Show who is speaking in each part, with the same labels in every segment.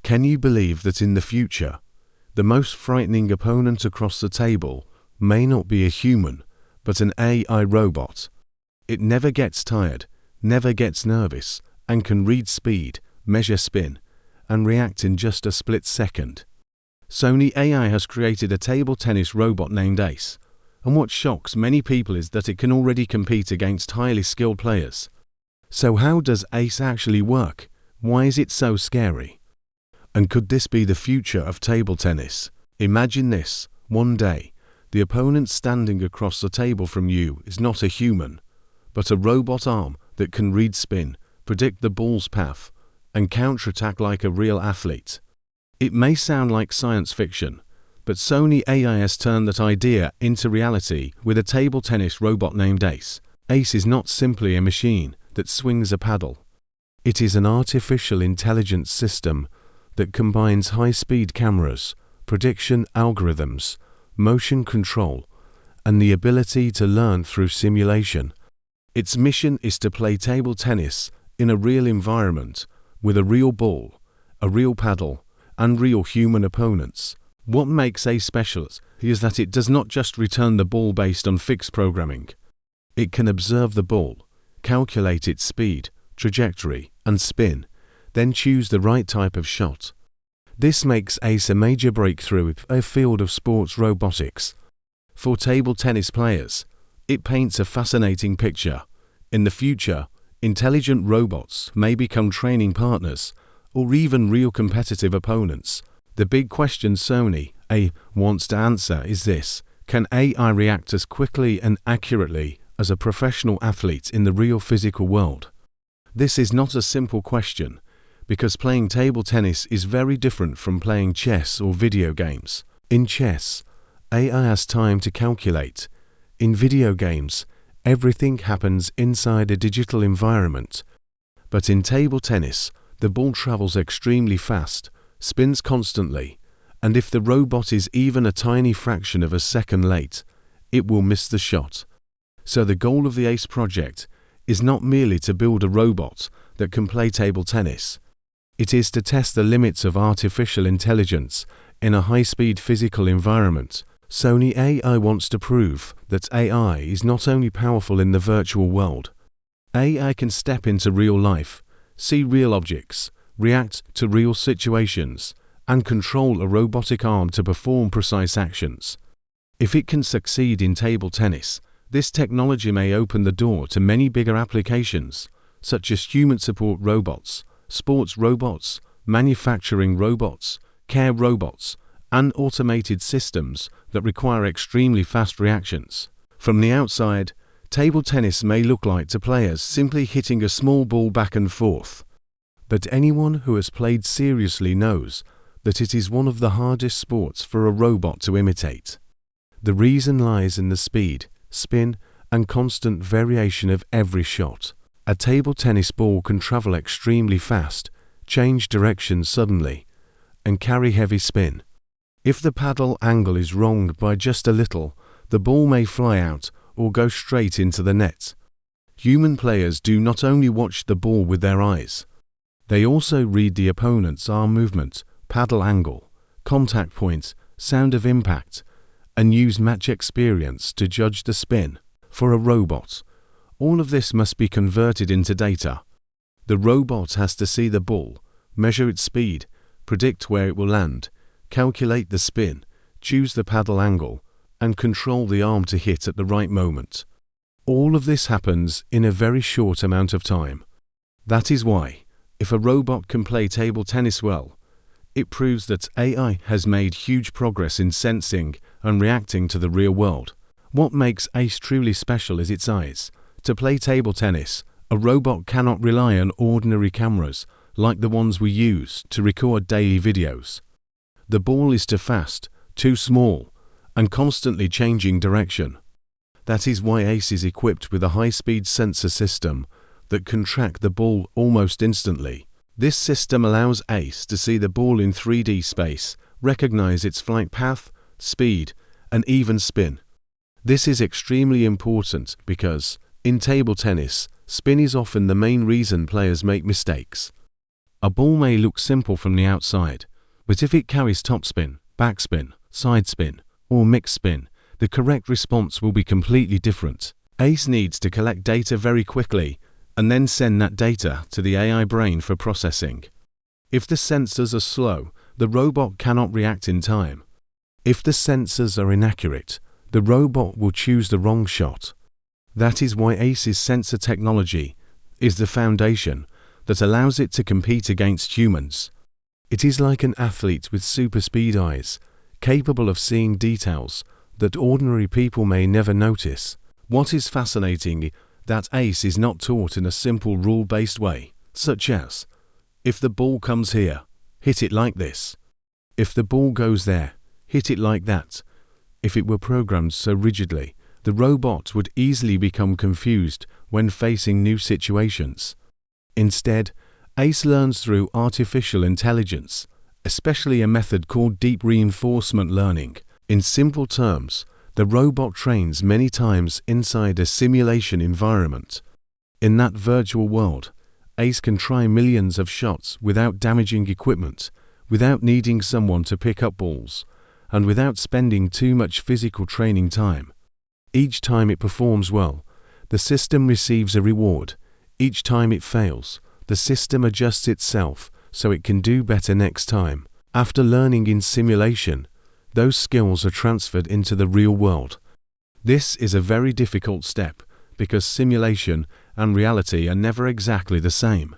Speaker 1: Can you believe that in the future, the most frightening opponent across the table may not be a human, but an AI robot? It never gets tired, never gets nervous, and can read speed, measure spin, and react in just a split second. Sony AI has created a table tennis robot named Ace, and what shocks many people is that it can already compete against highly skilled players. So how does Ace actually work? Why is it so scary? And could this be the future of table tennis? Imagine this: one day, the opponent standing across the table from you is not a human, but a robot arm that can read spin, predict the ball's path, and counterattack like a real athlete. It may sound like science fiction, but Sony AI has turned that idea into reality with a table tennis robot named Ace. Ace is not simply a machine that swings a paddle. It is an artificial intelligence system that combines high-speed cameras, prediction algorithms, motion control, and the ability to learn through simulation. Its mission is to play table tennis in a real environment with a real ball, a real paddle, and real human opponents. What makes Ace special is that it does not just return the ball based on fixed programming. It can observe the ball, calculate its speed, trajectory, and spin, then choose the right type of shot. This makes Ace a major breakthrough in a field of sports robotics. For table tennis players, it paints a fascinating picture. In the future, intelligent robots may become training partners or even real competitive opponents. The big question Sony AI wants to answer is this: can AI react as quickly and accurately as a professional athlete in the real physical world? This is not a simple question, because playing table tennis is very different from playing chess or video games. In chess, AI has time to calculate. In video games, everything happens inside a digital environment. But in table tennis, the ball travels extremely fast, spins constantly, and if the robot is even a tiny fraction of a second late, it will miss the shot. So the goal of the Ace project is not merely to build a robot that can play table tennis. It is to test the limits of artificial intelligence in a high-speed physical environment. Sony AI wants to prove that AI is not only powerful in the virtual world. AI can step into real life, see real objects, react to real situations, and control a robotic arm to perform precise actions. If it can succeed in table tennis, this technology may open the door to many bigger applications, such as human support robots, sports robots, manufacturing robots, care robots, and automated systems that require extremely fast reactions. From the outside, table tennis may look like to players simply hitting a small ball back and forth. But anyone who has played seriously knows that it is one of the hardest sports for a robot to imitate. The reason lies in the speed, spin, and constant variation of every shot. A table tennis ball can travel extremely fast, change direction suddenly, and carry heavy spin. If the paddle angle is wrong by just a little, the ball may fly out or go straight into the net. Human players do not only watch the ball with their eyes, they also read the opponent's arm movement, paddle angle, contact point, sound of impact, and use match experience to judge the spin. For a robot, all of this must be converted into data. The robot has to see the ball, measure its speed, predict where it will land, calculate the spin, choose the paddle angle, and control the arm to hit at the right moment. All of this happens in a very short amount of time. That is why, if a robot can play table tennis well, it proves that AI has made huge progress in sensing and reacting to the real world. What makes Ace truly special is its eyes. To play table tennis, a robot cannot rely on ordinary cameras like the ones we use to record daily videos. The ball is too fast, too small, and constantly changing direction. That is why Ace is equipped with a high-speed sensor system that can track the ball almost instantly. This system allows Ace to see the ball in 3D space, recognize its flight path, speed, and even spin. This is extremely important because, in table tennis, spin is often the main reason players make mistakes. A ball may look simple from the outside, but if it carries topspin, backspin, side spin, or mixed spin, the correct response will be completely different. Ace needs to collect data very quickly and then send that data to the AI brain for processing. If the sensors are slow, the robot cannot react in time. If the sensors are inaccurate, the robot will choose the wrong shot. That is why Ace's sensor technology is the foundation that allows it to compete against humans. It is like an athlete with super speed eyes, capable of seeing details that ordinary people may never notice. What is fascinating that Ace is not taught in a simple rule-based way, such as, if the ball comes here, hit it like this. If the ball goes there, hit it like that. If it were programmed so rigidly, the robot would easily become confused when facing new situations. Instead, Ace learns through artificial intelligence, especially a method called deep reinforcement learning. In simple terms, the robot trains many times inside a simulation environment. In that virtual world, Ace can try millions of shots without damaging equipment, without needing someone to pick up balls, and without spending too much physical training time. Each time it performs well, the system receives a reward. Each time it fails, the system adjusts itself so it can do better next time. After learning in simulation, those skills are transferred into the real world. This is a very difficult step because simulation and reality are never exactly the same.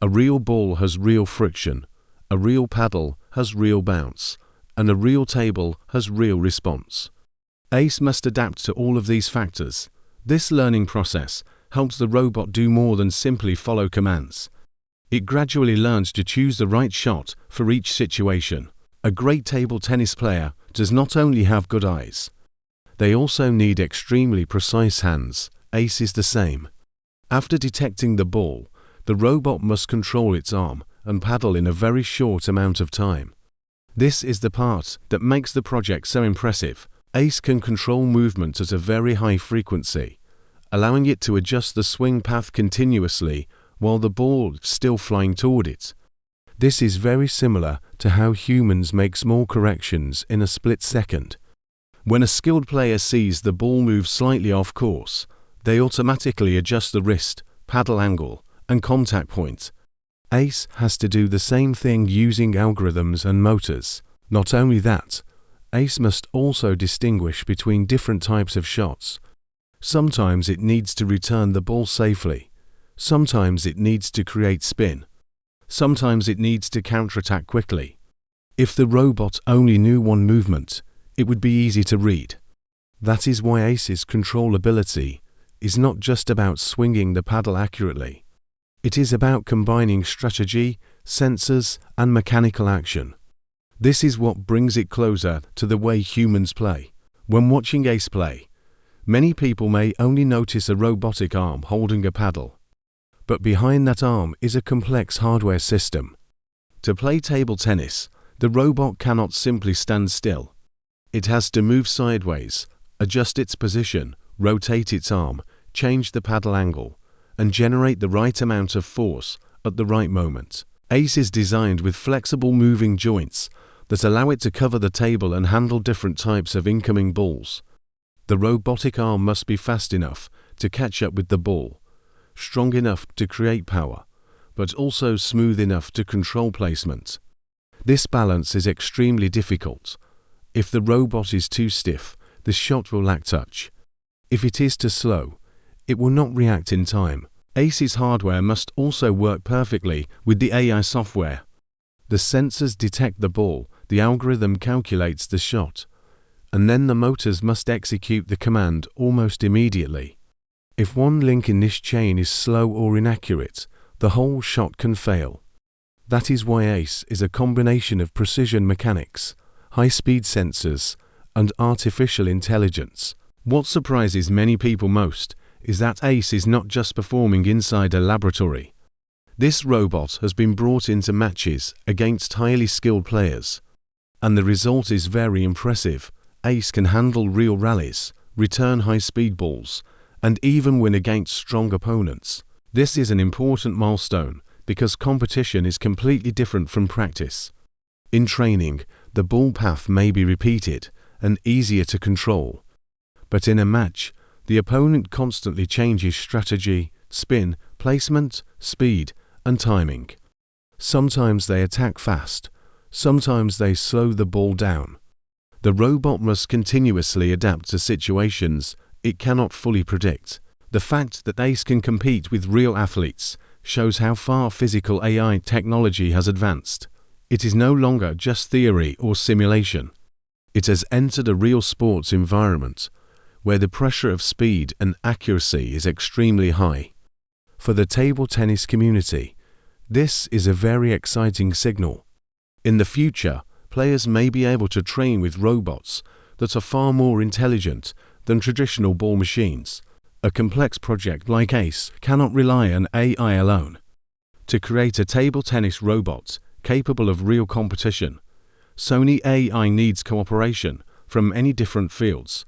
Speaker 1: A real ball has real friction, a real paddle has real bounce, and a real table has real response. Ace must adapt to all of these factors. This learning process helps the robot do more than simply follow commands. It gradually learns to choose the right shot for each situation. A great table tennis player does not only have good eyes, they also need extremely precise hands. Ace is the same. After detecting the ball, the robot must control its arm and paddle in a very short amount of time. This is the part that makes the project so impressive. Ace can control movement at a very high frequency, allowing it to adjust the swing path continuously while the ball is still flying toward it. This is very similar to how humans make small corrections in a split second. When a skilled player sees the ball move slightly off course, they automatically adjust the wrist, paddle angle, and contact point. Ace has to do the same thing using algorithms and motors. Not only that, Ace must also distinguish between different types of shots. Sometimes it needs to return the ball safely. Sometimes it needs to create spin. Sometimes it needs to counterattack quickly. If the robot only knew one movement, it would be easy to read. That is why Ace's controllability is not just about swinging the paddle accurately. It is about combining strategy, sensors, and mechanical action. This is what brings it closer to the way humans play. When watching Ace play, many people may only notice a robotic arm holding a paddle. But behind that arm is a complex hardware system. To play table tennis, the robot cannot simply stand still. It has to move sideways, adjust its position, rotate its arm, change the paddle angle, and generate the right amount of force at the right moment. Ace is designed with flexible moving joints that allow it to cover the table and handle different types of incoming balls. The robotic arm must be fast enough to catch up with the ball, strong enough to create power, but also smooth enough to control placement. This balance is extremely difficult. If the robot is too stiff, the shot will lack touch. If it is too slow, it will not react in time. Ace's hardware must also work perfectly with the AI software. The sensors detect the ball, the algorithm calculates the shot, and then the motors must execute the command almost immediately. If one link in this chain is slow or inaccurate, the whole shot can fail. That is why Ace is a combination of precision mechanics, high-speed sensors, and artificial intelligence. What surprises many people most is that Ace is not just performing inside a laboratory. This robot has been brought into matches against highly skilled players, and the result is very impressive. Ace can handle real rallies, return high-speed balls, and even win against strong opponents. This is an important milestone because competition is completely different from practice. In training, the ball path may be repeated and easier to control. But in a match, the opponent constantly changes strategy, spin, placement, speed, and timing. Sometimes they attack fast, sometimes they slow the ball down. The robot must continuously adapt to situations it cannot fully predict. The fact that ACE can compete with real athletes shows how far physical AI technology has advanced. It is no longer just theory or simulation. It has entered a real sports environment, where the pressure of speed and accuracy is extremely high. For the table tennis community, this is a very exciting signal. In the future, players may be able to train with robots that are far more intelligent than traditional ball machines. A complex project like ACE cannot rely on AI alone. To create a table tennis robot capable of real competition, Sony AI needs cooperation from many different fields,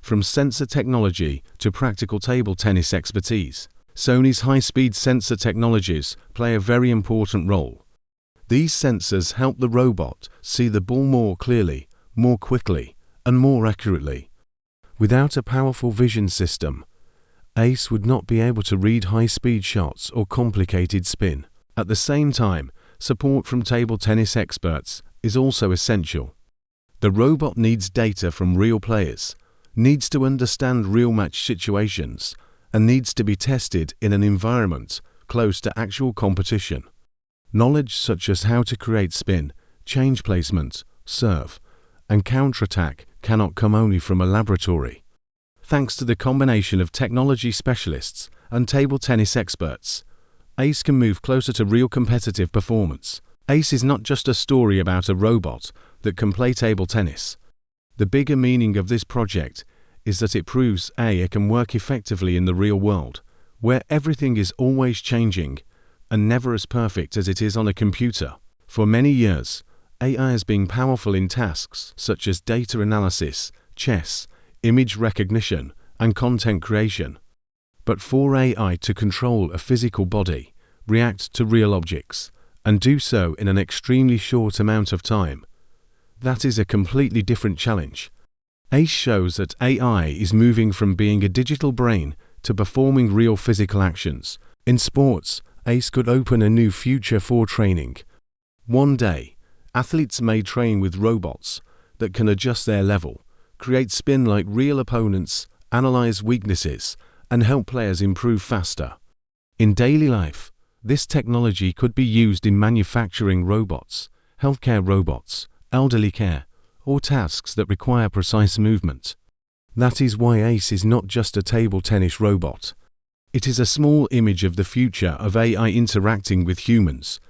Speaker 1: from sensor technology to practical table tennis expertise. Sony's high-speed sensor technologies play a very important role. These sensors help the robot see the ball more clearly, more quickly, and more accurately. Without a powerful vision system, ACE would not be able to read high-speed shots or complicated spin. At the same time, support from table tennis experts is also essential. The robot needs data from real players, needs to understand real match situations, and needs to be tested in an environment close to actual competition. Knowledge such as how to create spin, change placement, serve, and counterattack cannot come only from a laboratory. Thanks to the combination of technology specialists and table tennis experts, ACE can move closer to real competitive performance. ACE is not just a story about a robot that can play table tennis. The bigger meaning of this project is that it proves AI can work effectively in the real world, where everything is always changing and never as perfect as it is on a computer. For many years, AI has been powerful in tasks such as data analysis, chess, image recognition, and content creation. But for AI to control a physical body, react to real objects, and do so in an extremely short amount of time, that is a completely different challenge. ACE shows that AI is moving from being a digital brain to performing real physical actions. In sports, ACE could open a new future for training. One day, athletes may train with robots that can adjust their level, create spin like real opponents, analyze weaknesses, and help players improve faster. In daily life, this technology could be used in manufacturing robots, healthcare robots, elderly care, or tasks that require precise movement. That is why ACE is not just a table tennis robot. It is a small image of the future of AI interacting with humans,